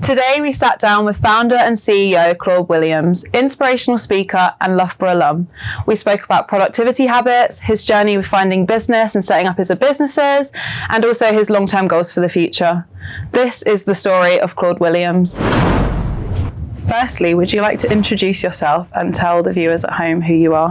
Today we sat down with founder and CEO Claud Williams, inspirational speaker and Loughborough alum. We spoke about productivity habits, his journey with finding business and setting up his businesses, and also his long-term goals for the future. This is the story of Claud Williams. Firstly, would you like to introduce yourself and tell the viewers at home who you are?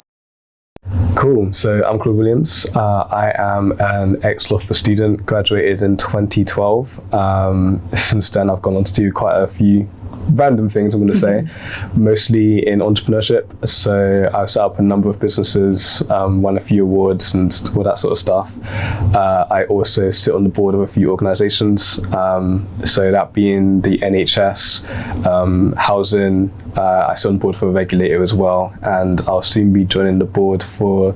Cool. So I'm Claud Williams. I am an ex-Loughborough student, graduated in 2012. Since then, I've gone on to do quite a few random things, I'm going to say, mostly in entrepreneurship. So I've set up a number of businesses, won a few awards and all that sort of stuff. I also sit on the board of a few organisations. So that being the NHS, housing, I sit on board for a regulator as well, and I'll soon be joining the board for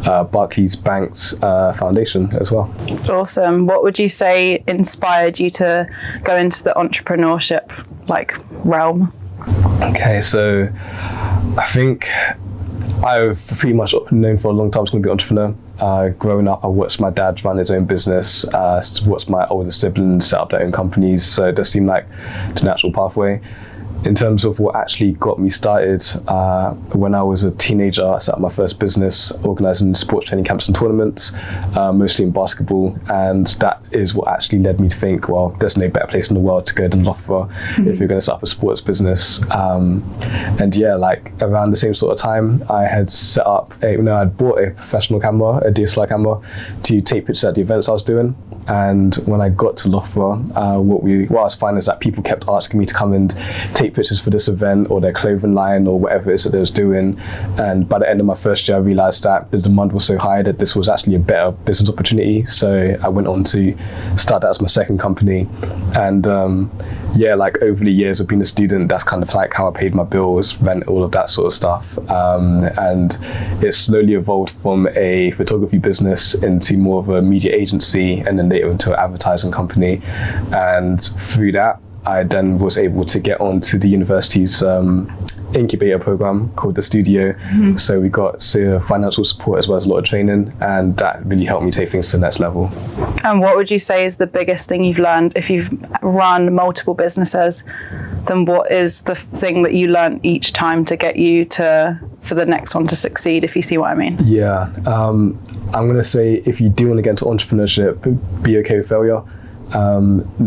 Barclays Bank's foundation as well. Awesome. What would you say inspired you to go into the entrepreneurship realm? Okay, so I think I've pretty much known for a long time I was going to be an entrepreneur. Growing up, I watched my dad run his own business, watched my older siblings set up their own companies, so it does seem like the natural pathway. In terms of what actually got me started, when I was a teenager, I set up my first business organising sports training camps and tournaments, mostly in basketball, and that is what actually led me to think, well, there's no better place in the world to go than Loughborough if you're going to set up a sports business. And yeah, around the same sort of time, I had set up, I'd bought a professional camera, a DSLR camera, to take pictures at the events I was doing. And when I got to Loughborough, what I was finding is that people kept asking me to come and take pictures for this event or their clothing line or whatever it is that they was doing. And by the end of my first year, I realized that the demand was so high that this was actually a better business opportunity. So I went on to start that as my second company. And over the years of being a student, that's kind of how I paid my bills, rent, all of that sort of stuff. And it slowly evolved from a photography business into more of a media agency, and then later into an advertising company. And through that, I then was able to get onto the university's incubator program called The Studio. So we got financial support as well as a lot of training, and that really helped me take things to the next level. And what would you say is the biggest thing you've learned? If you've run multiple businesses, then what is the thing that you learned each time to get you for the next one to succeed, if you see what I mean? Yeah, I'm going to say if you do want to get into entrepreneurship, be okay with failure.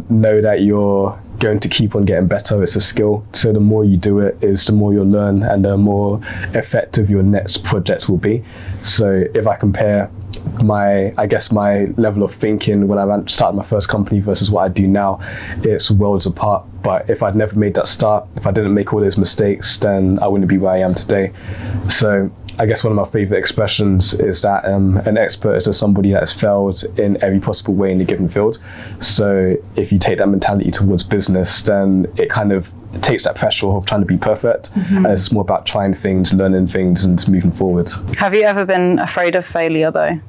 Know that you're going to keep on getting better. It's a skill, so the more you do it is the more you'll learn and the more effective your next project will be. So if I compare my level of thinking when I started my first company versus what I do now, it's worlds apart. But if I'd never made that start, if I didn't make all those mistakes, then I wouldn't be where I am today. So I guess one of my favorite expressions is that an expert is just somebody that has failed in every possible way in a given field. So if you take that mentality towards business, then it kind of takes that pressure of trying to be perfect. And it's more about trying things, learning things, and moving forward. Have you ever been afraid of failure though?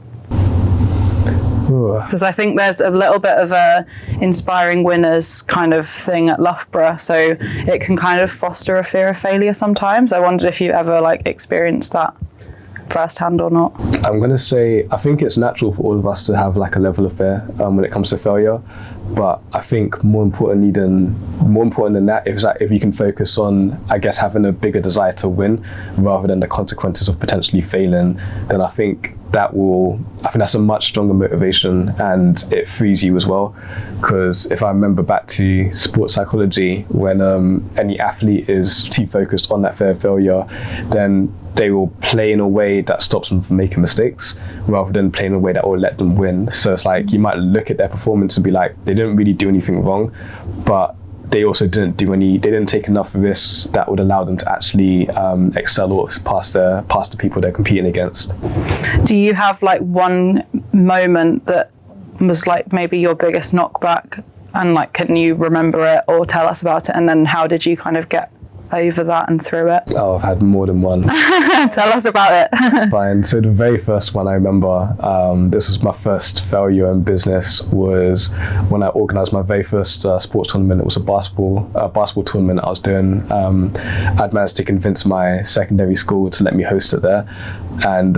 Because I think there's a little bit of a inspiring winners kind of thing at Loughborough, so it can kind of foster a fear of failure sometimes. I wondered if you ever experienced that firsthand or not. I'm going to say I think it's natural for all of us to have a level of fear when it comes to failure, but I think more important than that is that if you can focus on having a bigger desire to win rather than the consequences of potentially failing, then I think that's a much stronger motivation, and it frees you as well. Because if I remember back to sports psychology, when any athlete is too focused on that fear of failure, then they will play in a way that stops them from making mistakes rather than playing in a way that will let them win. So it's you might look at their performance and be they didn't really do anything wrong, but they also didn't take enough risks that would allow them to actually excel or pass the people they're competing against. Do you have one moment that was maybe your biggest knockback, and can you remember it or tell us about it, and then how did you kind of get over that and through it? Oh, I've had more than one. Tell us about it. It's fine. So the very first one I remember, this was my first failure in business, was when I organised my very first sports tournament. It was a basketball tournament I was doing. I'd managed to convince my secondary school to let me host it there, and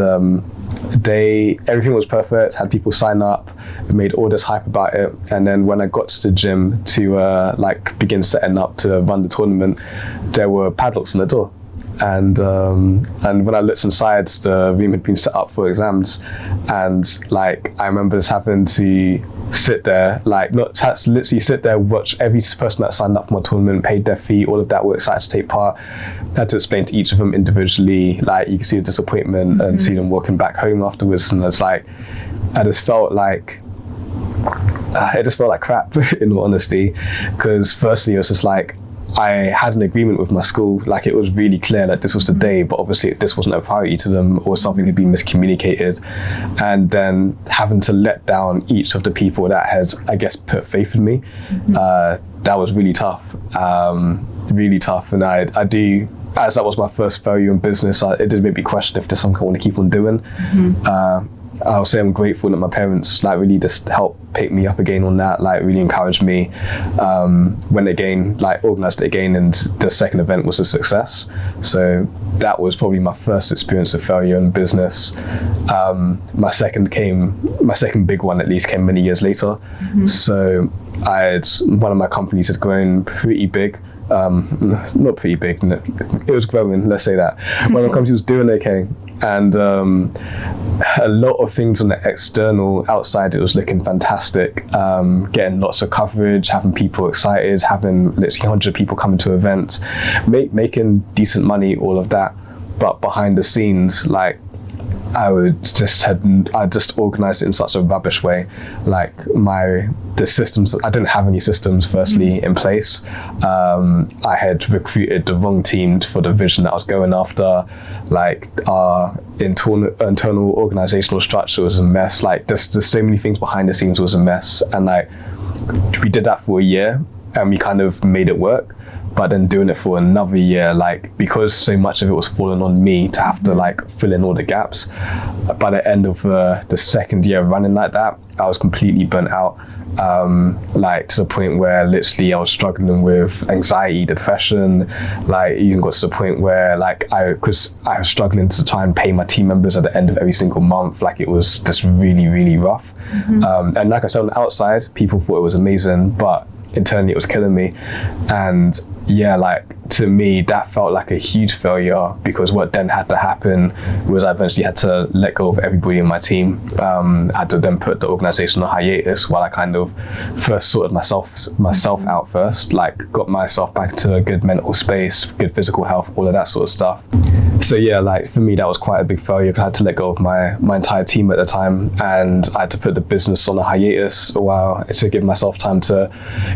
everything was perfect, had people sign up, made all this hype about it. And then when I got to the gym to begin setting up to run the tournament, there were padlocks on the door. And when I looked inside, the room had been set up for exams, and like I remember just having to sit there, literally sit there, watch every person that signed up for my tournament, paid their fee, all of that, were excited to take part. I had to explain to each of them individually, like you can see the disappointment and see them walking back home afterwards, and it's like I just felt like it just felt like crap in all honesty, because firstly it was just like I had an agreement with my school, like it was really clear that this was the day, but obviously this wasn't a priority to them, or something had been miscommunicated. And then having to let down each of the people that had, I guess, put faith in me, that was really tough, really tough. And I do, as that was my first failure in business, it did make me question if there's something I want to keep on doing. I'll say I'm grateful that my parents like really just helped pick me up again on that, like really encouraged me when again, like organised it again, and the second event was a success. So that was probably my first experience of failure in business. My second big one at least came many years later. So one of my companies had grown pretty big. Not pretty big, it was growing, let's say that. One of my companies was doing okay, and a lot of things on the external outside, it was looking fantastic, getting lots of coverage, having people excited, having literally 100 people coming to events, making decent money, all of that. But behind the scenes, like I just organized it in such a rubbish way. Like the systems, I didn't have any systems firstly in place. I had recruited the wrong team for the vision that I was going after. Like our internal organizational structure was a mess. Like there's so many things behind the scenes was a mess. And like we did that for a year and we kind of made it work. But then doing it for another year, like because so much of it was falling on me to have to like fill in all the gaps. By the end of the second year running like that, I was completely burnt out. Like to the point where literally I was struggling with anxiety, depression, like even got to the point where like because I was struggling to try and pay my team members at the end of every single month. Like it was just really, really rough. And like I said, on the outside, people thought it was amazing, but internally it was killing me. And yeah, like to me that felt like a huge failure, because what then had to happen was I eventually had to let go of everybody in my team. I had to then put the organization on hiatus while I kind of first sorted myself out first, like got myself back to a good mental space, good physical health, all of that sort of stuff. So yeah, like for me that was quite a big failure, because I had to let go of my entire team at the time, and I had to put the business on a hiatus a while to give myself time to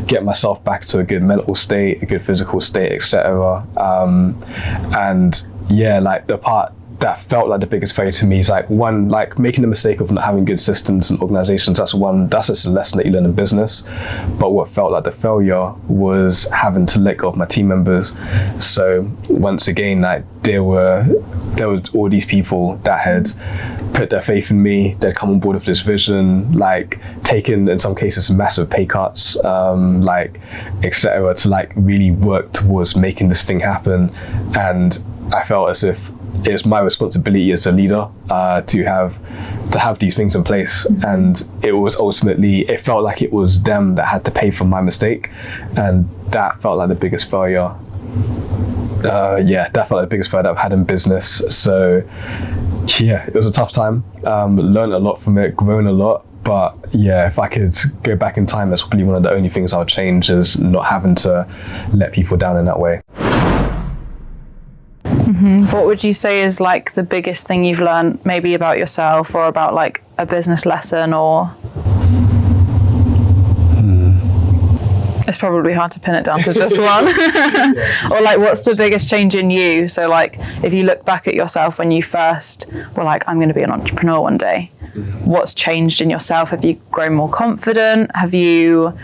get myself back to a good mental state, a good physical state, etc. And yeah, like the part that felt like the biggest failure to me is like one, like making the mistake of not having good systems and organizations. That's just a lesson that you learn in business. But what felt like the failure was having to let go of my team members. So once again, like there was all these people that had put their faith in me, they'd come on board with this vision, like taken in some cases massive pay cuts, like etc., to like really work towards making this thing happen. And I felt as if it's my responsibility as a leader to have these things in place. And it felt like it was them that had to pay for my mistake, and that felt like the biggest failure. That felt like the biggest failure that I've had in business. So yeah, it was a tough time. Learned a lot from it, grown a lot. But yeah, if I could go back in time, that's probably one of the only things I would change, is not having to let people down in that way. What would you say is like the biggest thing you've learned, maybe about yourself or about like a business lesson, or? It's probably hard to pin it down to just one. Or like, what's the biggest change in you? So like, if you look back at yourself when you first were like, I'm going to be an entrepreneur one day, what's changed in yourself? Have you grown more confident? Have you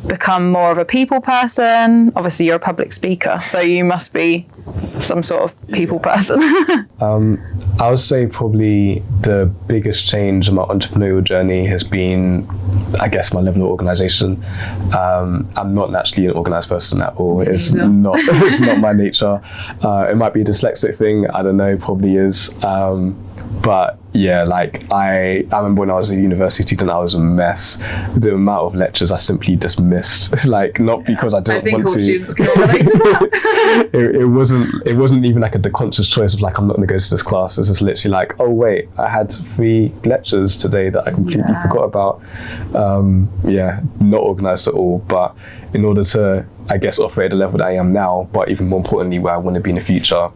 become more of a people person? Obviously you're a public speaker, so you must be some sort of people person. I would say probably the biggest change in my entrepreneurial journey has been, I guess, my level of organization. I'm not naturally an organized person at all. It's not my nature. It might be a dyslexic thing, I don't know, probably is. But yeah, like I remember when I was a university student, I was a mess. The amount of lectures I simply dismissed, like not because I didn't want to. Students can relate to that. it wasn't even like a conscious choice of like, I'm not going to go to this class. It's just literally like, oh wait, I had 3 lectures today that I completely forgot about. Not organized at all. But in order to, I guess, operate at the level that I am now, but even more importantly, where I want to be in the future,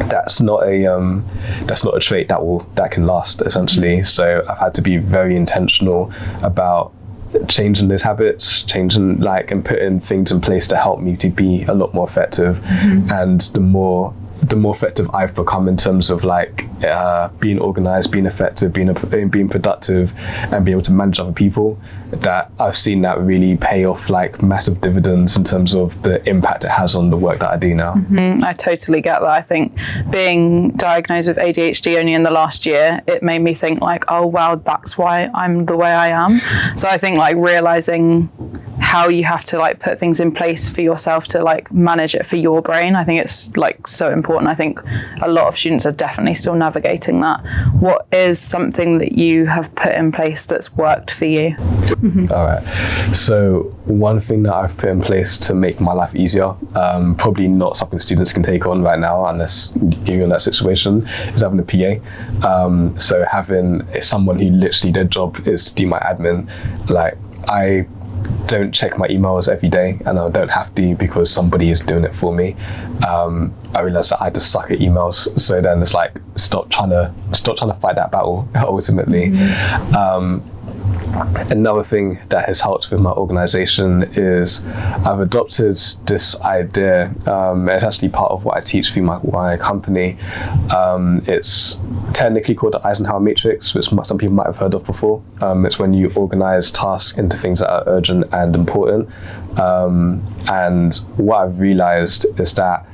that's not a trait that can last, essentially. So I've had to be very intentional about changing those habits, and putting things in place to help me to be a lot more effective. And the more effective I've become in terms of like being organized, being effective, being productive, and being able to manage other people, that I've seen that really pay off like massive dividends in terms of the impact it has on the work that I do now. I totally get that. I think being diagnosed with ADHD only in the last year, it made me think like, oh wow, that's why I'm the way I am. So I think like realizing how you have to like put things in place for yourself to like manage it for your brain, I think it's like so important. I think a lot of students are definitely still navigating that. What is something that you have put in place that's worked for you? All right. So one thing that I've put in place to make my life easier, probably not something students can take on right now unless you're in that situation, is having a PA. So having someone who literally their job is to do my admin. Like I don't check my emails every day, and I don't have to because somebody is doing it for me. I realized that I just suck at emails, so then it's like stop trying to fight that battle ultimately. Another thing that has helped with my organization is I've adopted this idea. It's actually part of what I teach through my company. It's technically called the Eisenhower Matrix, which some people might have heard of before. It's when you organize tasks into things that are urgent and important. And what I've realized is that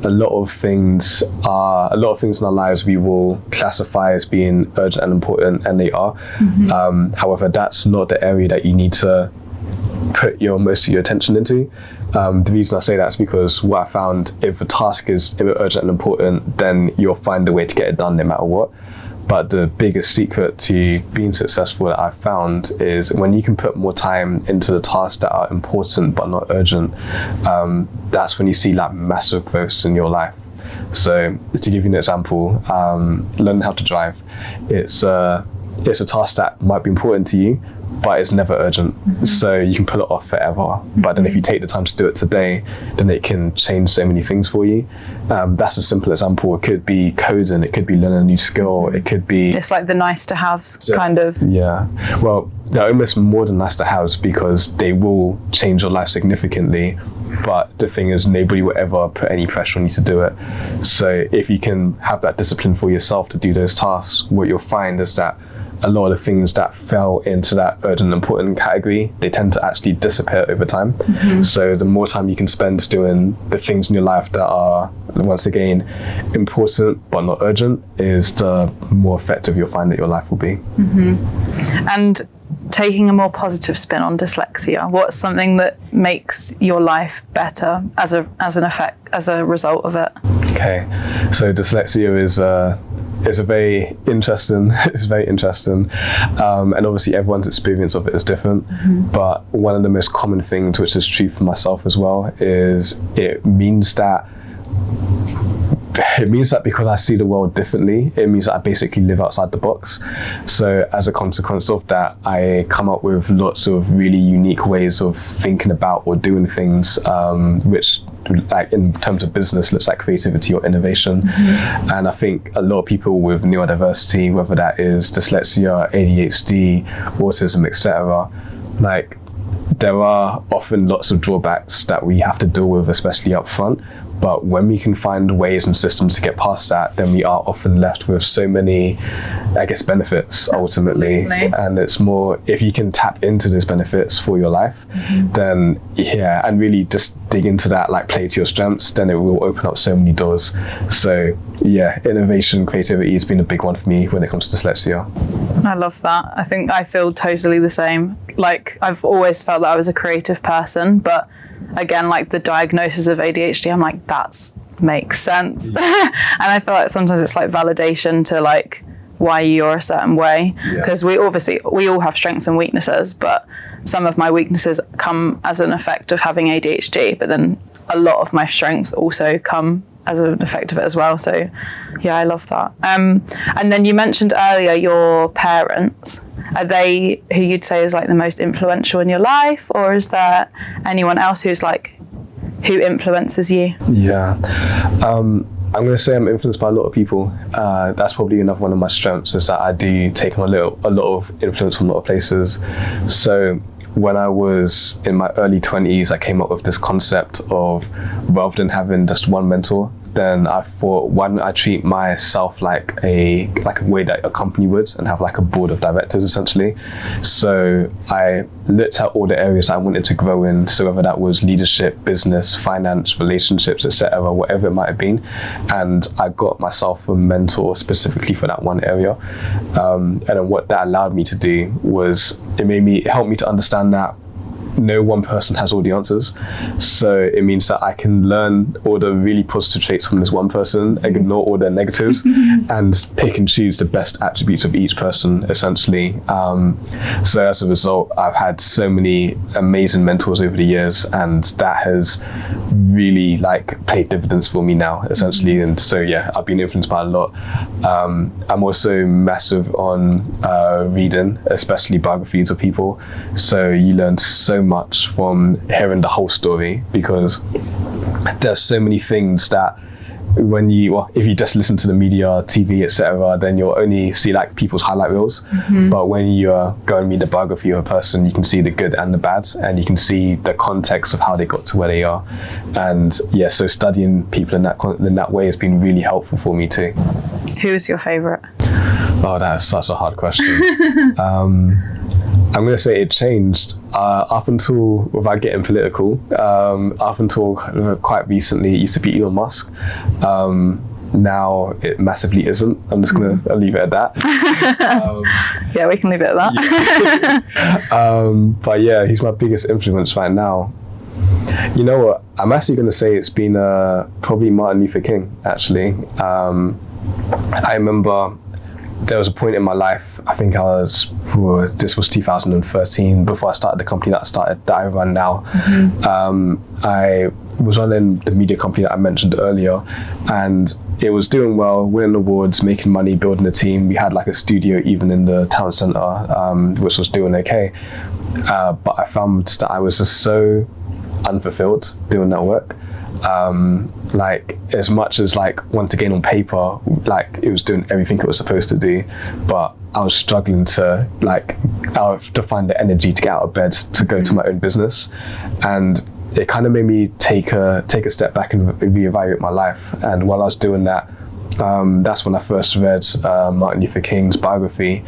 a lot of things in our lives we will classify as being urgent and important, and they are. However, that's not the area that you need to put most of your attention into. The reason I say that is because what I found, if a task is urgent and important, then you'll find a way to get it done no matter what. But the biggest secret to being successful that I've found is when you can put more time into the tasks that are important but not urgent, that's when you see like massive growth in your life. So to give you an example, learning how to drive, it's a task that might be important to you, but it's never urgent. So you can put it off forever. But then if you take the time to do it today, then it can change so many things for you. That's a simple example. It could be coding, it could be learning a new skill, it could be... It's like the nice to haves kind of. Yeah. Well, they're almost more than nice to haves because they will change your life significantly. But the thing is, nobody will ever put any pressure on you to do it. So if you can have that discipline for yourself to do those tasks, what you'll find is that a lot of the things that fell into that urgent and important category, they tend to actually disappear over time. So the more time you can spend doing the things in your life that are, once again, important but not urgent, is the more effective you'll find that your life will be. And taking a more positive spin on dyslexia, what's something that makes your life better as a result of it? Okay, so dyslexia is very interesting. And obviously everyone's experience of it is different. But one of the most common things, which is true for myself as well, is it means that because I see the world differently, it means that I basically live outside the box. So as a consequence of that, I come up with lots of really unique ways of thinking about or doing things, which, like in terms of business, looks like creativity or innovation. And I think a lot of people with neurodiversity, whether that is dyslexia, ADHD, autism, etc., like there are often lots of drawbacks that we have to deal with, especially up front. But when we can find ways and systems to get past that, then we are often left with so many, I guess, benefits ultimately. And it's more, if you can tap into those benefits for your life, then yeah, and really just dig into that, like play to your strengths, then it will open up so many doors. So yeah, innovation, creativity has been a big one for me when it comes to dyslexia. I love that. I think I feel totally the same. Like I've always felt that I was a creative person, but again, like the diagnosis of ADHD, I'm like, that makes sense. And I feel like sometimes it's like validation to like why you're a certain way, Yeah. because we all have strengths and weaknesses, but some of my weaknesses come as an effect of having ADHD, but then a lot of my strengths also come as an effect of it as well. So yeah, I love that. And then you mentioned earlier your parents. Are they who you'd say is like the most influential in your life, or is there anyone else who influences you? Yeah. I'm going to say I'm influenced by a lot of people. That's probably another one of my strengths, is that I do take on a lot of influence from a lot of places. So when I was in my early 20s, I came up with this concept of, rather than having just one mentor, then I thought, why don't I treat myself like a way that a company would, and have like a board of directors essentially. So I looked at all the areas I wanted to grow in, so whether that was leadership, business, finance, relationships, etc., whatever it might have been, and I got myself a mentor specifically for that one area. And then what that allowed me to do was it helped me to understand that no one person has all the answers. So it means that I can learn all the really positive traits from this one person, ignore all their negatives, and pick and choose the best attributes of each person, essentially. So as a result, I've had so many amazing mentors over the years, and that has really paid dividends for me now, essentially. And so yeah, I've been influenced by a lot. I'm also massive on reading, especially biographies of people. So you learn so much from hearing the whole story, because there's so many things that if you just listen to the media, TV, etc., then you'll only see people's highlight reels. But when you go and read the biography of a person, you can see the good and the bad, and you can see the context of how they got to where they are. And yeah, so studying people in that way has been really helpful for me too. Who's your favourite? Oh, that's such a hard question. I'm going to say it changed up until, without getting political, up until quite recently, it used to be Elon Musk. Now it massively isn't. I'm just going to leave it at that. Yeah, we can leave it at that. Yeah. But yeah, he's my biggest influence right now. You know what? I'm actually going to say it's been probably Martin Luther King, actually. I remember there was a point in my life, I think this was 2013, before I started the company that I run now. I was running the media company that I mentioned earlier, and it was doing well, winning awards, making money, building a team. We had a studio even in the town centre, which was doing okay. But I found that I was just so unfulfilled doing that work. As much as once again on paper, it was doing everything it was supposed to do, but I was struggling to find the energy to get out of bed to go to my own business. And it kind of made me take a step back and reevaluate my life. And while I was doing that, that's when I first read Martin Luther King's biography,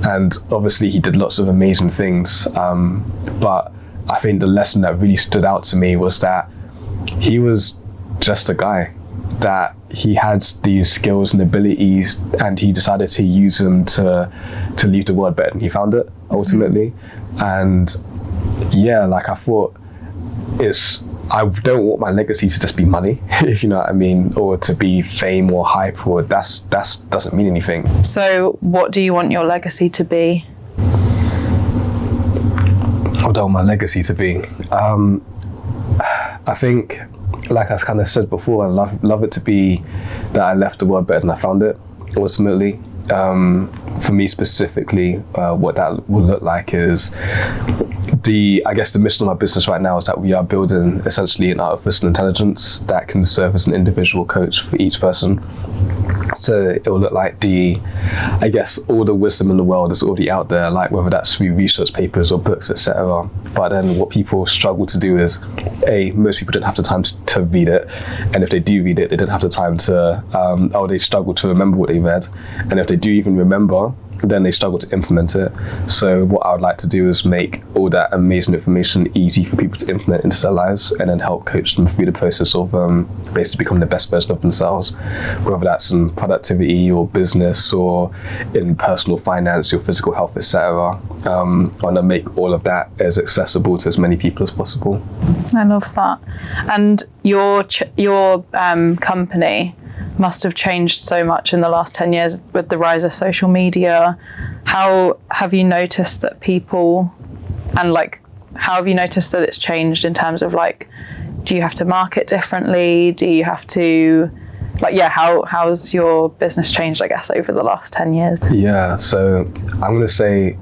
and obviously he did lots of amazing things, but I think the lesson that really stood out to me was that he was just a guy, that he had these skills and abilities, and he decided to use them to leave the world better than he found it, ultimately. And yeah, I thought I don't want my legacy to just be money, if you know what I mean, or to be fame or hype, or that doesn't mean anything. So what do you want your legacy to be? What do I want my legacy to be? I think, like I kind of said before, I love it to be that I left the world better than I found it, ultimately. For me specifically, what that will look like is the mission of my business right now is that we are building essentially an artificial intelligence that can serve as an individual coach for each person. So it will look like all the wisdom in the world is already out there, whether that's through research papers or books, etc. But then what people struggle to do is, most people don't have the time to read it. And if they do read it, they don't have the time they struggle to remember what they read. And if they do even remember, then they struggle to implement it. So what I would like to do is make all that amazing information easy for people to implement into their lives, and then help coach them through the process of basically becoming the best version of themselves, whether that's in productivity or business or in personal finance or physical health, etc. I want to make all of that as accessible to as many people as possible. I love that. And your company, must have changed so much in the last 10 years with the rise of social media. How have you noticed that people, and like, how have you noticed that it's changed in terms of like, do you have to market differently? Do you have to, like, yeah, how's your business changed, I guess, over the last 10 years? Yeah, so I'm going to say,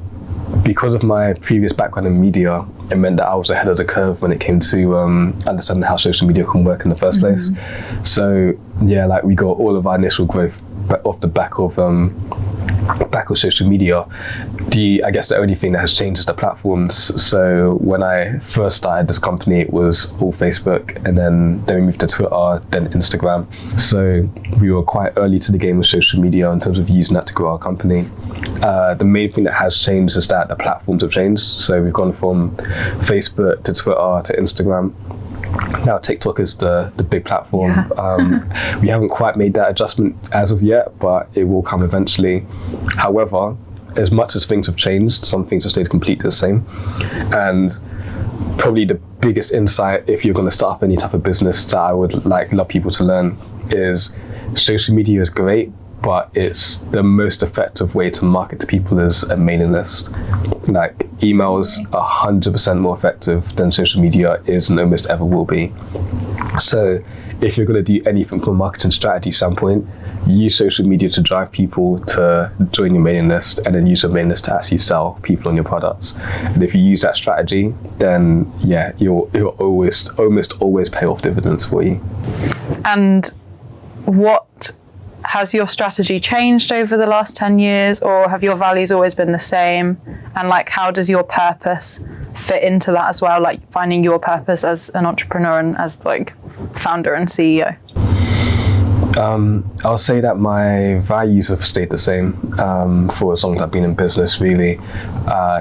because of my previous background in media, it meant that I was ahead of the curve when it came to understanding how social media can work in the first place. So yeah, like we got all of our initial growth off the back of social media. I guess the only thing that has changed is the platforms. So when I first started this company, it was all Facebook, and then we moved to Twitter, then Instagram. So we were quite early to the game with social media in terms of using that to grow our company. The main thing that has changed is that the platforms have changed. So we've gone from Facebook to Twitter to Instagram. Now TikTok is the big platform. Yeah. We haven't quite made that adjustment as of yet, but it will come eventually. However, as much as things have changed, some things have stayed completely the same. And probably the biggest insight, if you're going to start up any type of business, that I would love people to learn is social media is great, but it's the most effective way to market to people is a mailing list. Like, emails are 100% more effective than social media is and almost ever will be. So if you're going to do anything from a marketing strategy standpoint, use social media to drive people to join your mailing list, and then use your mailing list to actually sell people on your products. And if you use that strategy, then yeah, you'll almost always pay off dividends for you. And what has your strategy changed over the last 10 years, or have your values always been the same? And like, how does your purpose fit into that as well? Like, finding your purpose as an entrepreneur and as like founder and CEO. I'll say that my values have stayed the same for as long as I've been in business, really.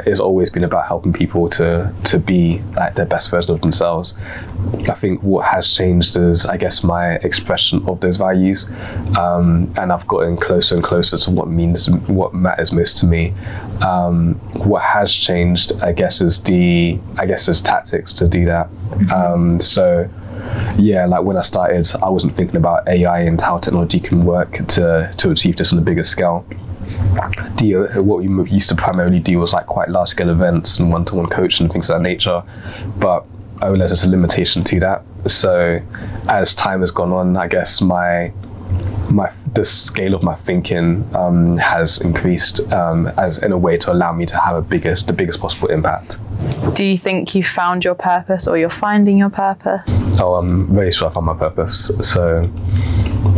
It's always been about helping people to be like their best version of themselves. I think what has changed is, I guess, my expression of those values, and I've gotten closer and closer to what matters most to me. What has changed, I guess, is tactics to do that. So yeah, like when I started, I wasn't thinking about AI and how technology can work to achieve this on a bigger scale. What we used to primarily do was like quite large scale events and one-to-one coaching and things of that nature, but I realized there's a limitation to that. So as time has gone on, I guess the scale of my thinking has increased as in a way to allow me to have the biggest possible impact. Do you think you found your purpose, or you're finding your purpose? Oh, I'm very sure I found my purpose. So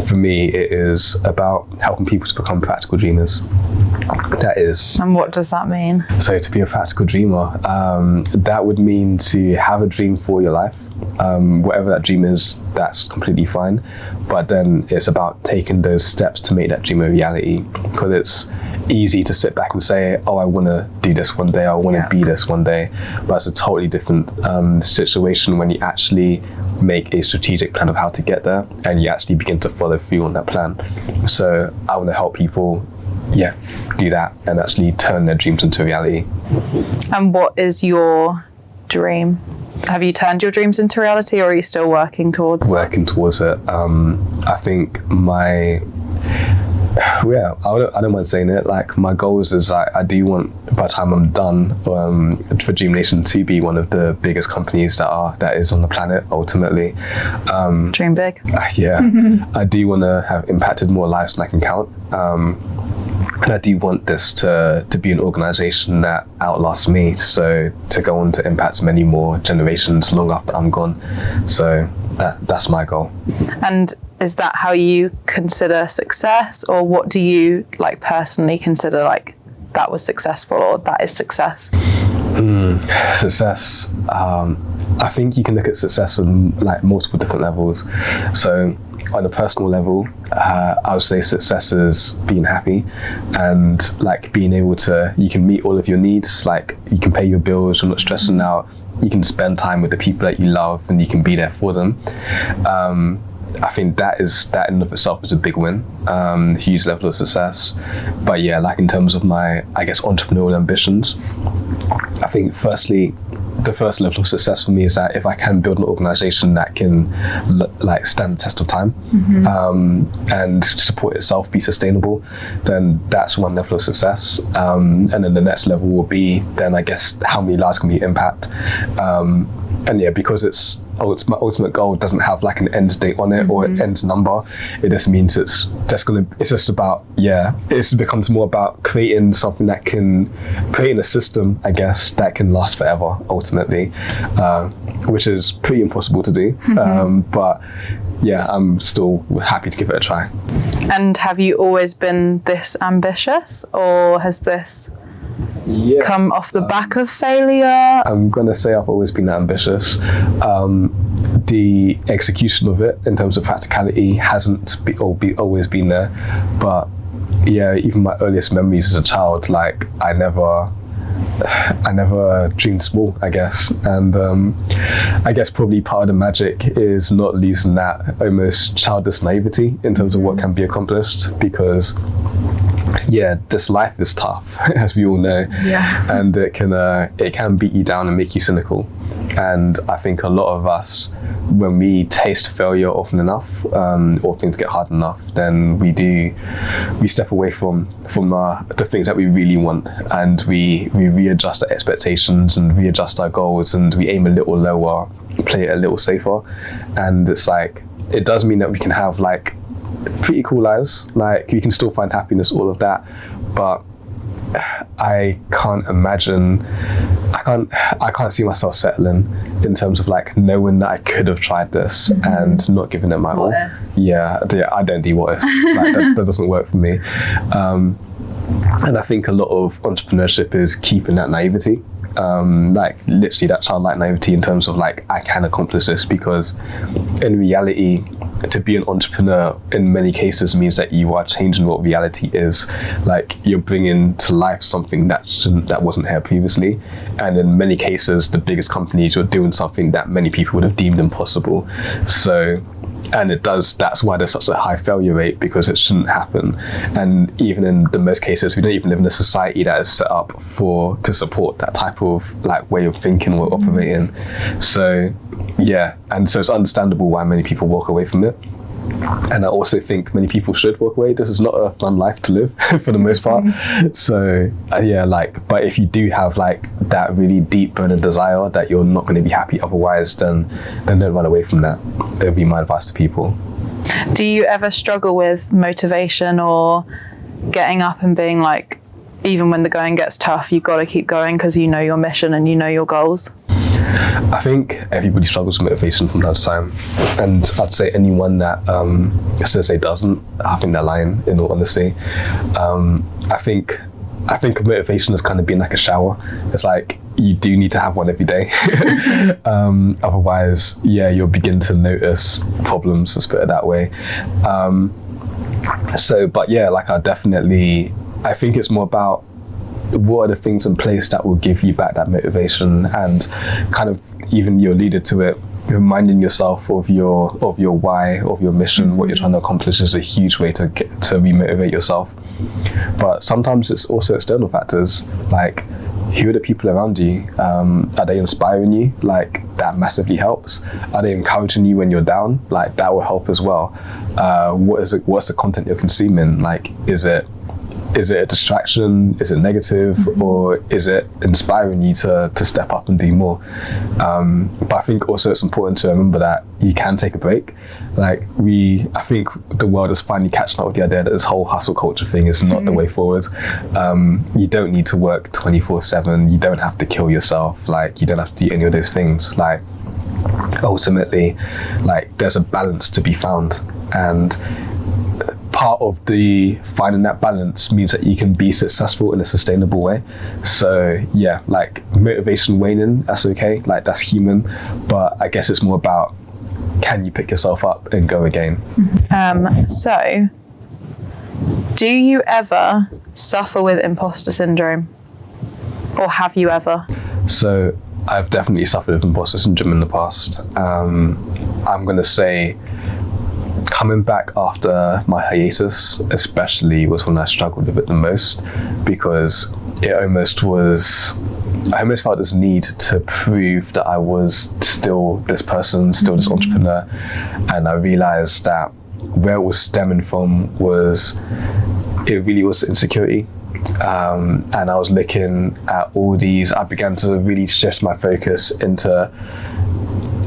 for me, it is about helping people to become practical dreamers. That is. And what does that mean? So to be a practical dreamer, that would mean to have a dream for your life. Whatever that dream is, that's completely fine. But then it's about taking those steps to make that dream a reality. Because it's easy to sit back and say, oh, I want to do this one day, I want to be this one day. But it's a totally different situation when you actually make a strategic plan of how to get there, and you actually begin to follow through on that plan. So I want to help people do that and actually turn their dreams into reality. And what is your dream? Have you turned your dreams into reality, or are you still working towards it? Working towards it. I think I don't mind saying it, like my goals is I do want, by the time I'm done, for Dream Nation to be one of the biggest companies that is on the planet ultimately. Dream big. Yeah. I do want to have impacted more lives than I can count. And I do want this to be an organization that outlasts me, so to go on to impact many more generations long after I'm gone. So that's my goal. And is that how you consider success, or what do you like personally consider like that was successful or that is success? Success. I think you can look at success on like multiple different levels. So on a personal level, I would say success is being happy and like being able to, you can meet all of your needs, like you can pay your bills, you're not stressing out, you can spend time with the people that you love and you can be there for them. I think that in and of itself is a big win, huge level of success. But yeah, like in terms of my, I guess, entrepreneurial ambitions, I think firstly, the first level of success for me is that if I can build an organization that can like stand the test of time, and support itself, be sustainable, then that's one level of success. And then the next level will be then, I guess, how many lives can we impact? And yeah, because my ultimate goal doesn't have like an end date on it or an end number. It just means it's just about, it becomes more about creating a system, I guess, that can last forever ultimately, which is pretty impossible to do. But yeah, I'm still happy to give it a try. And have you always been this ambitious, or has this come off the back of failure? I'm gonna say I've always been ambitious. The execution of it in terms of practicality hasn't always been there, but yeah, even my earliest memories as a child, like I never dreamed small, I guess. And I guess probably part of the magic is not losing that almost childish naivety in terms of what can be accomplished, because this life is tough, as we all know, and it can beat you down and make you cynical. And I think a lot of us, when we taste failure often enough, or things get hard enough, then we step away from the things that we really want, and we readjust our expectations and readjust our goals, and we aim a little lower, play it a little safer. And it's like, it does mean that we can have like pretty cool lives, like we can still find happiness, all of that, but I can't see myself settling in terms of like knowing that I could have tried this and not giving it my all. Yeah, I don't do what if. Like, that doesn't work for me. And I think a lot of entrepreneurship is keeping that naivety, like literally that childlike naivety in terms of like, I can accomplish this, because in reality, to be an entrepreneur in many cases means that you are changing what reality is. Like, you're bringing to life something that wasn't here previously, and in many cases, the biggest companies, you're doing something that many people would have deemed impossible. So, and that's why there's such a high failure rate, because it shouldn't happen. And even in the most cases, we don't even live in a society that is set up to support that type of like way of thinking or operating. So yeah, and so it's understandable why many people walk away from it. And I also think many people should walk away. This is not a fun life to live for the most part. So but if you do have like that really deep burning desire that you're not going to be happy otherwise, then don't run away from that. That would be my advice to people. Do you ever struggle with motivation or getting up and being like, even when the going gets tough, you've got to keep going because you know your mission and you know your goals? I think everybody struggles with motivation from time to time, and I'd say anyone that says they doesn't, I think they're lying, in all honesty. I think motivation has kind of been like a shower. It's like, you do need to have one every day. Otherwise, you'll begin to notice problems, let's put it that way. I think it's more about what are the things in place that will give you back that motivation, and kind of, even you alluded to it, reminding yourself of your why, of your mission, what you're trying to accomplish is a huge way to remotivate yourself. But sometimes it's also external factors, like who are the people around you? Are they inspiring you? Like, that massively helps. Are they encouraging you when you're down? Like, that will help as well. What's the content you're consuming? Like, is it a distraction? Is it negative? Or is it inspiring you to step up and do more? But I think also it's important to remember that you can take a break. Like, I think the world is finally catching up with the idea that this whole hustle culture thing is not the way forward. You don't need to work 24/7. You don't have to kill yourself. Like, you don't have to do any of those things. Like, ultimately, like, there's a balance to be found, and part of the finding that balance means that you can be successful in a sustainable way. So yeah, like, motivation waning, that's okay, like, that's human, but I guess it's more about, can you pick yourself up and go again? So do you ever suffer with imposter syndrome, or have you ever? So I've definitely suffered with imposter syndrome in the past. I'm gonna say, coming back after my hiatus especially was when I struggled with it the most, because it almost was I almost felt this need to prove that I was still this person, still this entrepreneur. And I realized that where it was stemming from was, it really was insecurity. And I was looking at all these, I began to really shift my focus into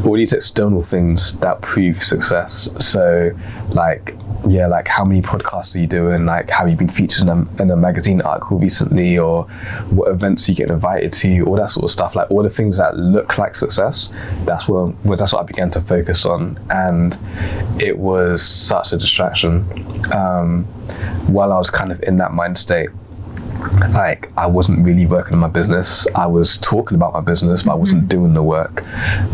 all these external things that prove success. So like how many podcasts are you doing? Like, have you been featured in a magazine article recently? Or what events you get invited to? All that sort of stuff. Like all the things that look like success. That's what I began to focus on, and it was such a distraction. While I was kind of in that mind state, like I wasn't really working on my business. I was talking about my business, but I wasn't doing the work.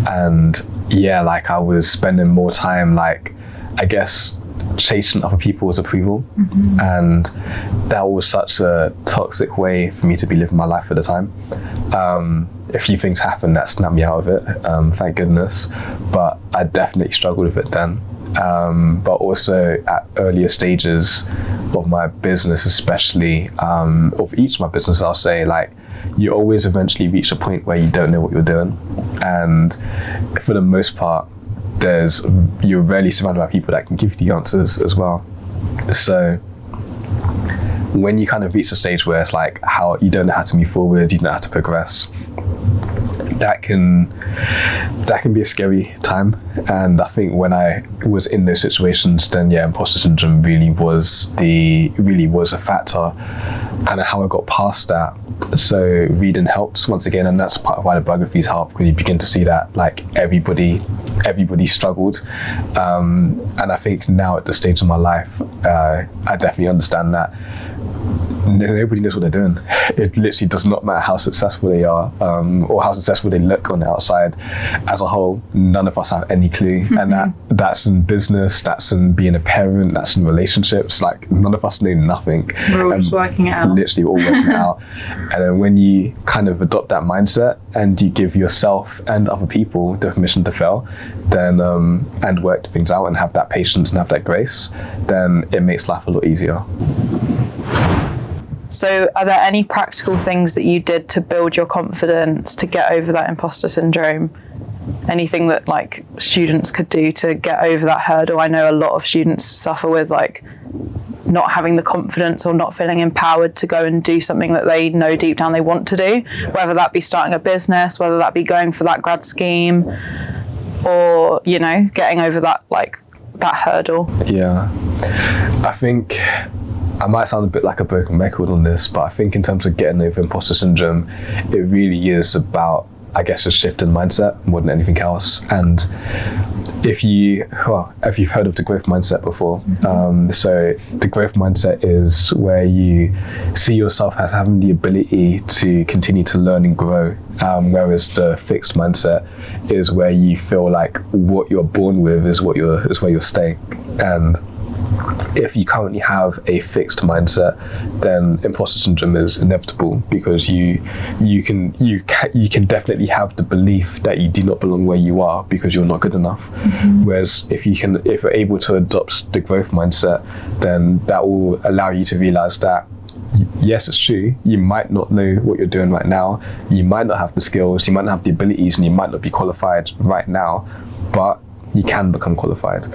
And yeah, like I was spending more time, like, I guess, chasing other people's approval. And that was such a toxic way for me to be living my life at the time. A few things happened that snapped me out of it, thank goodness, but I definitely struggled with it then. But also at earlier stages of my business, especially of each of my business, I'll say, like, you always eventually reach a point where you don't know what you're doing, and for the most part you're rarely surrounded by people that can give you the answers as well. So when you kind of reach a stage where it's like how you don't know how to move forward, you don't know how to progress, that can be a scary time. And I think when I was in those situations, then yeah, imposter syndrome really was a factor, kind of how I got past that. So reading helps once again, and that's part of why the biographies help, because you begin to see that like everybody struggled. And I think now at this stage of my life, I definitely understand that nobody knows what they're doing. It literally does not matter how successful they are, or how successful they look on the outside. As a whole, none of us have any clue. And that's in business, that's in being a parent, that's in relationships. Like, none of us know nothing. We're all just working it out. Literally, we're all working it out. And then when you kind of adopt that mindset and you give yourself and other people the permission to fail, then and work things out and have that patience and have that grace, then it makes life a lot easier. So are there any practical things that you did to build your confidence to get over that imposter syndrome? Anything that like students could do to get over that hurdle? I know a lot of students suffer with like not having the confidence or not feeling empowered to go and do something that they know deep down they want to do, whether that be starting a business, whether that be going for that grad scheme, or, you know, getting over that hurdle. Yeah, I think I might sound a bit like a broken record on this, but I think in terms of getting over imposter syndrome, it really is about, I guess, a shift in mindset more than anything else. And if you've heard of the growth mindset before, so the growth mindset is where you see yourself as having the ability to continue to learn and grow, whereas the fixed mindset is where you feel like what you're born with is where you're staying. And if you currently have a fixed mindset, then imposter syndrome is inevitable, because you can definitely have the belief that you do not belong where you are because you're not good enough. Whereas if you're able to adopt the growth mindset, then that will allow you to realize that yes, it's true, you might not know what you're doing right now, you might not have the skills, you might not have the abilities, and you might not be qualified right now, but you can become qualified.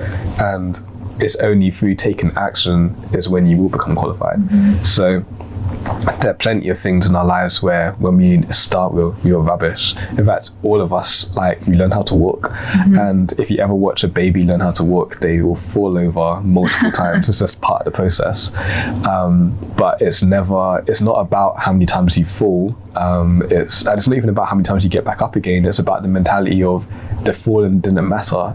And it's only through taking action is when you will become qualified. So there are plenty of things in our lives where when we start, we were rubbish. In fact, all of us, like, we learn how to walk. And if you ever watch a baby learn how to walk, they will fall over multiple times. It's just part of the process. But it's not about how many times you fall. It's not even about how many times you get back up again. It's about the mentality of the falling didn't matter.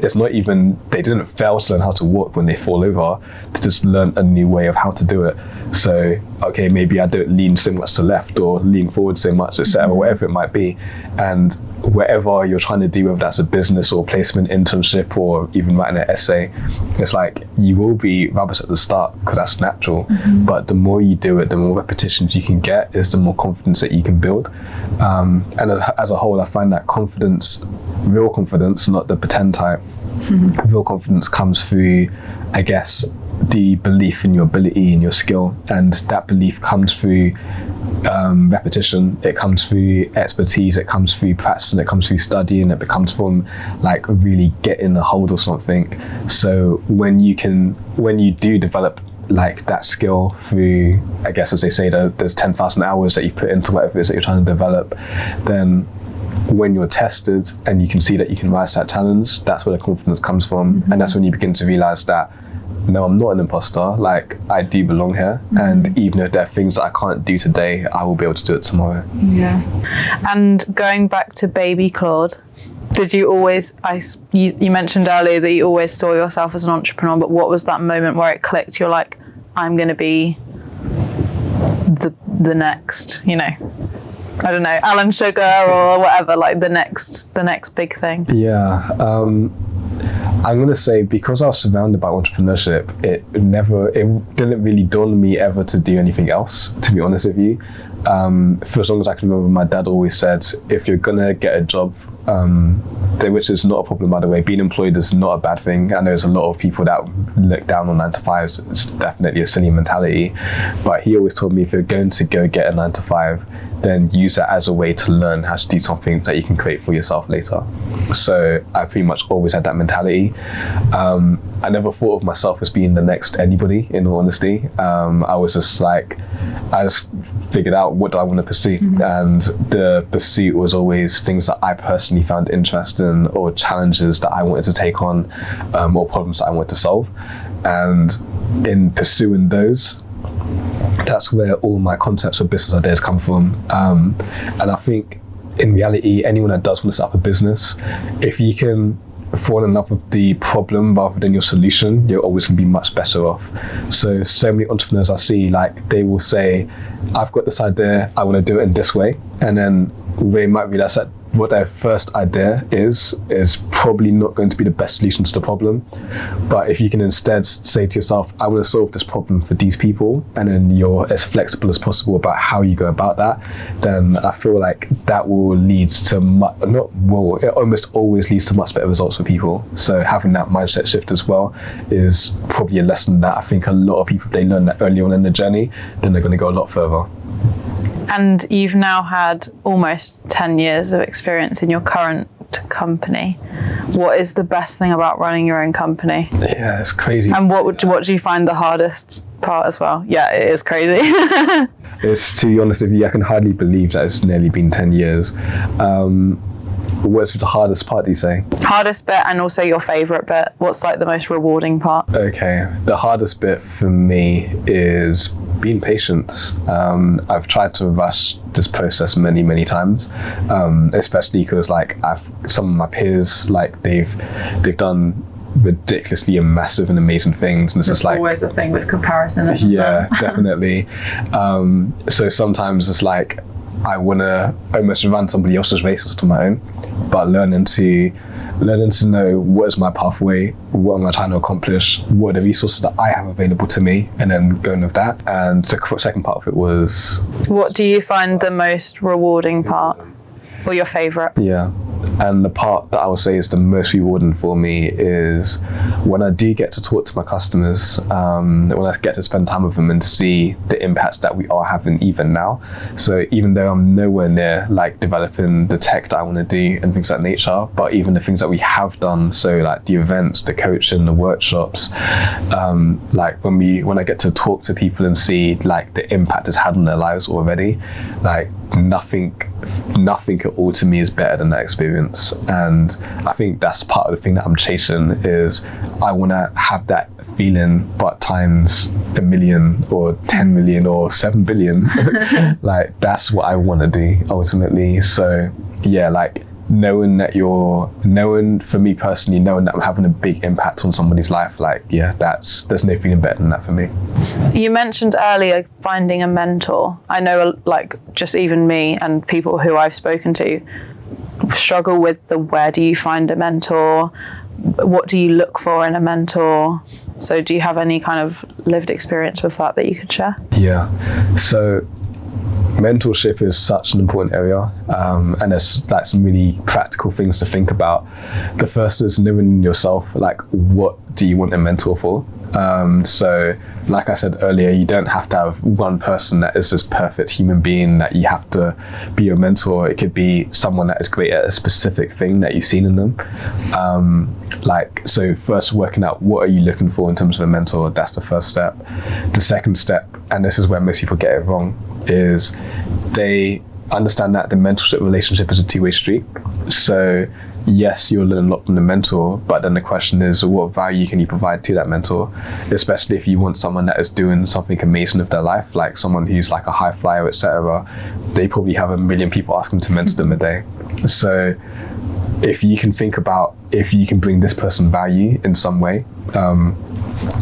It's not even, they didn't fail to learn how to walk when they fall over. They just learn a new way of how to do it. So, okay, maybe I don't lean so much to left or lean forward so much, etc., whatever it might be. And whatever you're trying to do, whether that's a business or placement, internship, or even writing an essay, it's like you will be rubbish at the start because that's natural. But the more you do it, the more repetitions you can get, is the more confidence that you can build. And as a whole, I find that real confidence, not the pretend type, real confidence comes through, I guess, the belief in your ability and your skill, and that belief comes through repetition, it comes through expertise, it comes through practice, and it comes through studying. It becomes from like really getting a hold of something. So when you do develop like that skill through, I guess as they say, there's 10,000 hours that you put into whatever it is that you're trying to develop, then when you're tested and you can see that you can rise to that challenge, that's where the confidence comes from. And that's when you begin to realize that, no, I'm not an imposter, like I do belong here. And even if there are things that I can't do today, I will be able to do it tomorrow. Yeah. And going back to baby Claud, did you always, you mentioned earlier that you always saw yourself as an entrepreneur, but what was that moment where it clicked? You're like, I'm going to be the next, you know, I don't know, Alan Sugar or whatever, like the next big thing? Yeah. I'm going to say, because I was surrounded by entrepreneurship, it didn't really dawn on me ever to do anything else, to be honest with you. For as long as I can remember, my dad always said, if you're going to get a job, which is not a problem, by the way, being employed is not a bad thing. I know there's a lot of people that look down on 9 to 5s. It's definitely a silly mentality. But he always told me, if you're going to go get a 9 to 5, then use that as a way to learn how to do something that you can create for yourself later. So I pretty much always had that mentality. I never thought of myself as being the next anybody, in all honesty. I just figured out, what do I want to pursue? And the pursuit was always things that I personally found interesting, or challenges that I wanted to take on, or problems that I wanted to solve. And in pursuing those, that's where all my concepts for business ideas come from. And I think in reality, anyone that does want to set up a business, if you can fall in love with the problem rather than your solution, you're always going to be much better off. So many entrepreneurs I see, like, they will say, I've got this idea, I want to do it in this way. And then they might realize that what their first idea is probably not going to be the best solution to the problem. But if you can instead say to yourself, I want to solve this problem for these people, and then you're as flexible as possible about how you go about that, then I feel like that will lead to it almost always leads to much better results for people. So having that mindset shift as well is probably a lesson that I think a lot of people, if they learn that early on in the journey, then they're going to go a lot further. And you've now had almost 10 years of experience in your current company. What is the best thing about running your own company? Yeah, it's crazy. And what do you find the hardest part as well? Yeah, it is crazy. It's, to be honest with you, I can hardly believe that it's nearly been 10 years. What's the hardest part, do you say? Hardest bit, and also your favourite bit. What's like the most rewarding part? Okay, the hardest bit for me is being patient. I've tried to rush this process many times, especially because like some of my peers, like they've done ridiculously massive and amazing things, and it's just like always a thing with comparison, isn't yeah there? Definitely. So sometimes it's like I want to almost run somebody else's race to my own, but learning to know what is my pathway, what am I trying to accomplish, what are the resources that I have available to me, and then going with that. And the second part of it was, what do you find the most rewarding part, or your favourite? Yeah, and the part that I would say is the most rewarding for me is when I do get to talk to my customers, when I get to spend time with them and see the impacts that we are having even now. So even though I'm nowhere near like developing the tech that I want to do and things like nature, but even the things that we have done, so like the events, the coaching, the workshops, like when I get to talk to people and see like the impact it's had on their lives already, like nothing at all to me is better than that experience. And I think that's part of the thing that I'm chasing, is I want to have that feeling, but times 1 million or 10 million or 7 billion. Like that's what I want to do ultimately. So yeah, like for me personally, knowing that I'm having a big impact on somebody's life, like yeah, there's no feeling better than that for me. You mentioned earlier finding a mentor. I know like just even me and people who I've spoken to struggle with where do you find a mentor? What do you look for in a mentor? So do you have any kind of lived experience with that you could share? Yeah, so mentorship is such an important area, and there's like some really practical things to think about. The first is knowing yourself, like what do you want a mentor for? So like I said earlier, you don't have to have one person that is this perfect human being that you have to be your mentor. It could be someone that is great at a specific thing that you've seen in them. So first working out what are you looking for in terms of a mentor, that's the first step. The second step, and this is where most people get it wrong, is they understand that the mentorship relationship is a two-way street. So yes, you'll learn a lot from the mentor, but then the question is, what value can you provide to that mentor? Especially if you want someone that is doing something amazing with their life, like someone who's like a high flyer, etc. They probably have a million people asking to mentor them a day. So if you can think about if you can bring this person value in some way,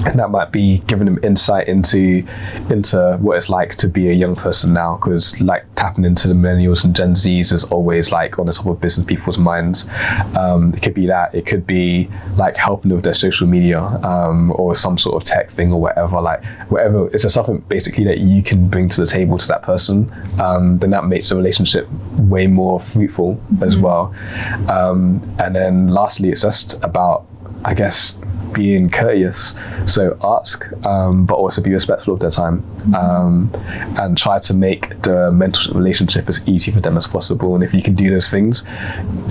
and that might be giving them insight into what it's like to be a young person now, because like tapping into the millennials and Gen Zs is always like on the top of business people's minds. It could be that, it could be like helping with their social media, or some sort of tech thing or whatever, it's just something basically that you can bring to the table to that person, then that makes the relationship way more fruitful as well. And then lastly, it's just about, I guess, being courteous. So ask, but also be respectful of their time, and try to make the mentorship relationship as easy for them as possible. And if you can do those things,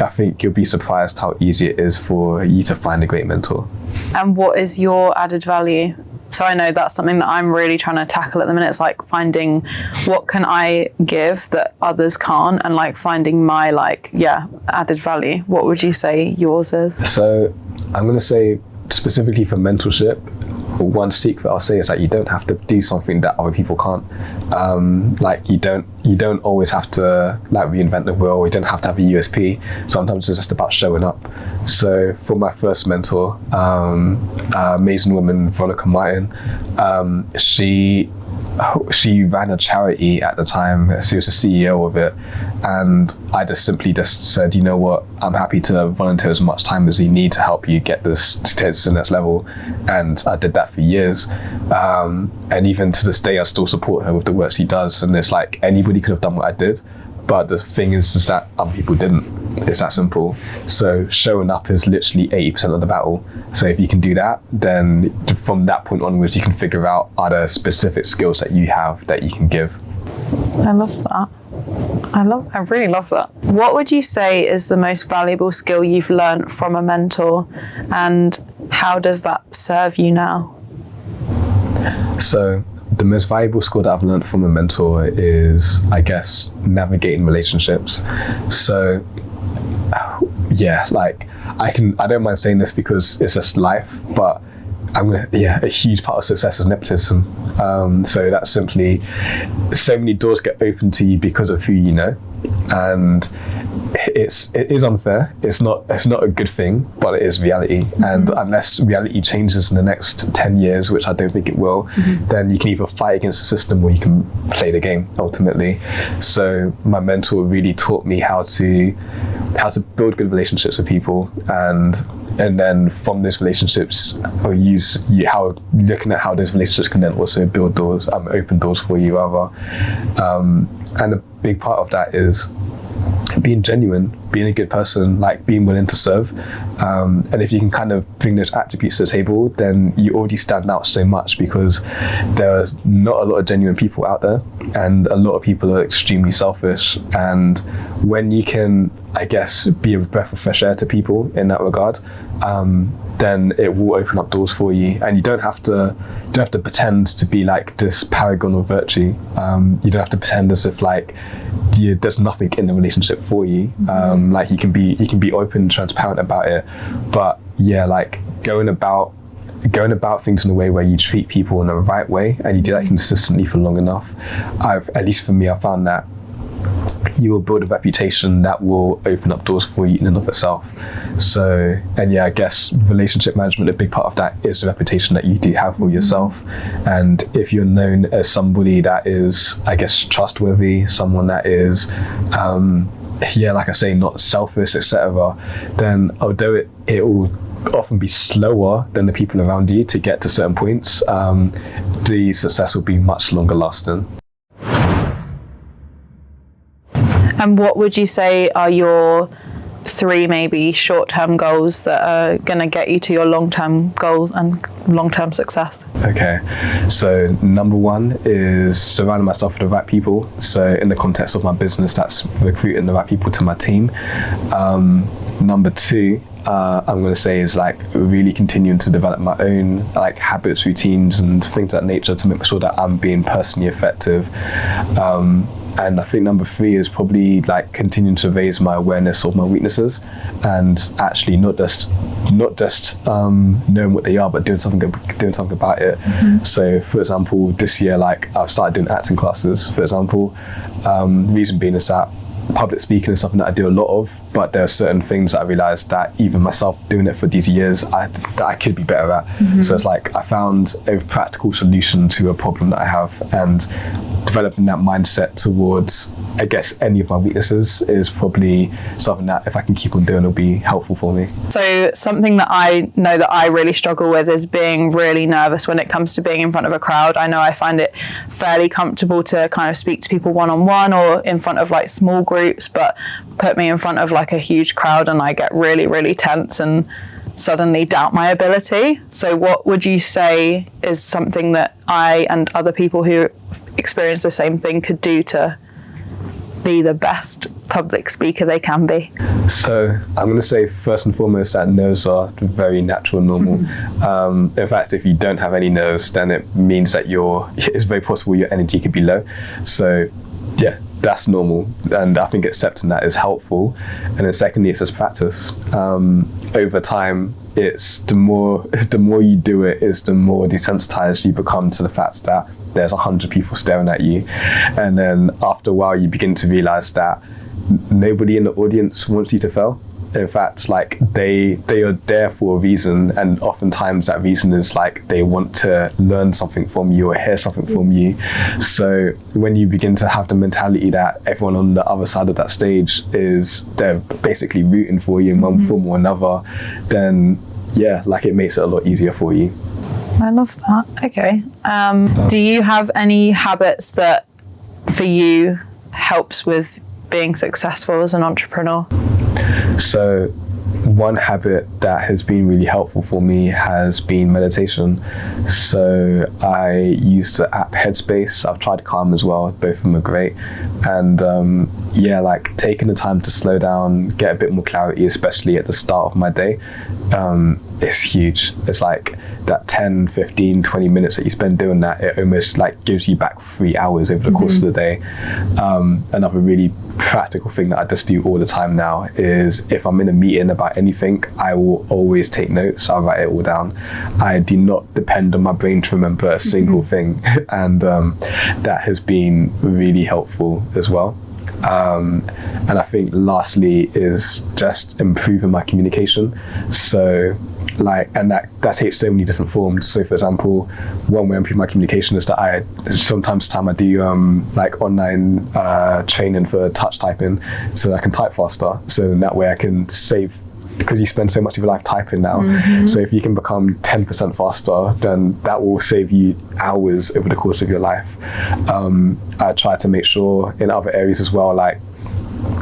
I think you'll be surprised how easy it is for you to find a great mentor. And what is your added value? So I know that's something that I'm really trying to tackle at the minute. It's like finding what can I give that others can't, and like finding my added value. What would you say yours is? So I'm going to say, specifically for mentorship, one secret I'll say is that you don't have to do something that other people can't. You don't always have to like reinvent the wheel. You don't have to have a USP. Sometimes it's just about showing up. So for my first mentor, amazing woman, Veronica Martin, she ran a charity at the time. She was the CEO of it, and I just simply said, you know what, I'm happy to volunteer as much time as you need to help you get this to the next level. And I did that for years, and even to this day I still support her with the work she does. And it's like anybody could have done what I did, but the thing is that other people didn't. It's that simple. So showing up is literally 80% of the battle. So if you can do that, then from that point onwards, you can figure out other specific skills that you have that you can give. I love that. I really love that. What would you say is the most valuable skill you've learned from a mentor, and how does that serve you now? So the most valuable skill that I've learned from a mentor is, I guess, navigating relationships. So yeah, like I don't mind saying this because it's just life, but a huge part of success is nepotism. So that's simply, so many doors get opened to you because of who you know, and it is unfair. It's not a good thing, but it is reality. Mm-hmm. And unless reality changes in the next 10 years, which I don't think it will, mm-hmm. then you can either fight against the system or you can play the game ultimately. So my mentor really taught me how to build good relationships with people, and then from those relationships, looking at how those relationships can then also build doors, open doors for you rather. And a big part of that is being genuine, being a good person, like being willing to serve. And if you can kind of bring those attributes to the table, then you already stand out so much, because there's not a lot of genuine people out there, and a lot of people are extremely selfish. And when you can, I guess, be a breath of fresh air to people in that regard, then it will open up doors for you. And you don't have to pretend to be like this paragon of virtue. You don't have to pretend as if like there's nothing in the relationship for you. Like you can be open and transparent about it. But yeah, like going about things in a way where you treat people in the right way, and you do that consistently for long enough, at least for me, I found that you will build a reputation that will open up doors for you in and of itself. So, and yeah, I guess relationship management, a big part of that is the reputation that you do have for yourself. And if you're known as somebody that is, I guess, trustworthy, someone that is, like I say, not selfish, etc., then although it will often be slower than the people around you to get to certain points, the success will be much longer lasting. And what would you say are your 3 maybe short-term goals that are going to get you to your long-term goals and long-term success? Okay, so number one is surrounding myself with the right people. So in the context of my business, that's recruiting the right people to my team. Number two, I'm going to say is like really continuing to develop my own like habits, routines and things of that nature to make sure that I'm being personally effective. And I think number three is probably like continuing to raise my awareness of my weaknesses and actually not just knowing what they are, but doing something about it. So for example, this year, like I've started doing acting classes, for example. Reason being is that public speaking is something that I do a lot of, but there are certain things that I realized that even myself doing it for these years, that I could be better at. So it's like I found a practical solution to a problem that I have, and developing that mindset towards, I guess, any of my weaknesses is probably something that if I can keep on doing, it'll be helpful for me. So something that I know that I really struggle with is being really nervous when it comes to being in front of a crowd. I know I find it fairly comfortable to kind of speak to people one-on-one or in front of like small groups, but put me in front of like a huge crowd and I get really, really tense and suddenly doubt my ability. So what would you say is something that I and other people who experience the same thing could do to be the best public speaker they can be? So I'm going to say first and foremost that nerves are very natural and normal. In fact, if you don't have any nerves, then it means that it's very possible your energy could be low. So yeah, that's normal, and I think accepting that is helpful. And then secondly, it's just practice. Over time, it's the more you do it, is the more desensitized you become to the fact that there's 100 people staring at you, and then after a while you begin to realize that nobody in the audience wants you to fail. In fact, like they are there for a reason, and oftentimes that reason is like they want to learn something from you or hear something from you. So when you begin to have the mentality that everyone on the other side of that stage they're basically rooting for you in one form or another, then yeah, like it makes it a lot easier for you. I love that. Okay. Do you have any habits that for you helps with being successful as an entrepreneur? So one habit that has been really helpful for me has been meditation. So I use the app Headspace. I've tried Calm as well. Both of them are great. And yeah, like taking the time to slow down, get a bit more clarity, especially at the start of my day, is huge. It's like that 10, 15, 20 minutes that you spend doing that, it almost like gives you back 3 hours over the course of the day. Another really practical thing that I just do all the time now is if I'm in a meeting about anything, I will always take notes. I'll write it all down. I do not depend on my brain to remember a single thing. And that has been really helpful as well. And I think lastly is just improving my communication. So like, and that takes so many different forms. So for example, one way I improve my communication is that I do like online training for touch typing, so that I can type faster. So in that way I can save, because you spend so much of your life typing now. So if you can become 10% faster, then that will save you hours over the course of your life. I try to make sure in other areas as well, like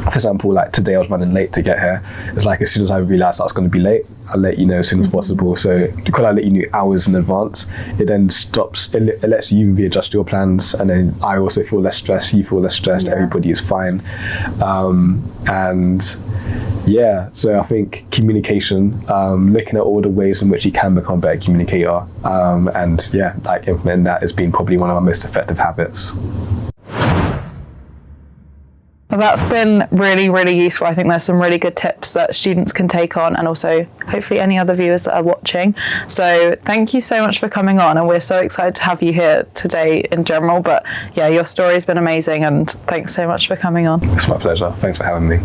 for example, like today I was running late to get here. It's like as soon as I realized I was going to be late, I'll let you know as soon as possible. So because I let you know hours in advance, it then stops, it lets you readjust your plans, and then I also feel less stressed, you feel less stressed, everybody is fine. And yeah, so I think communication, looking at all the ways in which you can become a better communicator, and yeah, like implementing that has been probably one of my most effective habits. Well, that's been really, really useful. I think there's some really good tips that students can take on, and also hopefully any other viewers that are watching. So thank you so much for coming on, and we're so excited to have you here today in general. But yeah, your story's been amazing, and thanks so much for coming on. It's my pleasure. Thanks for having me.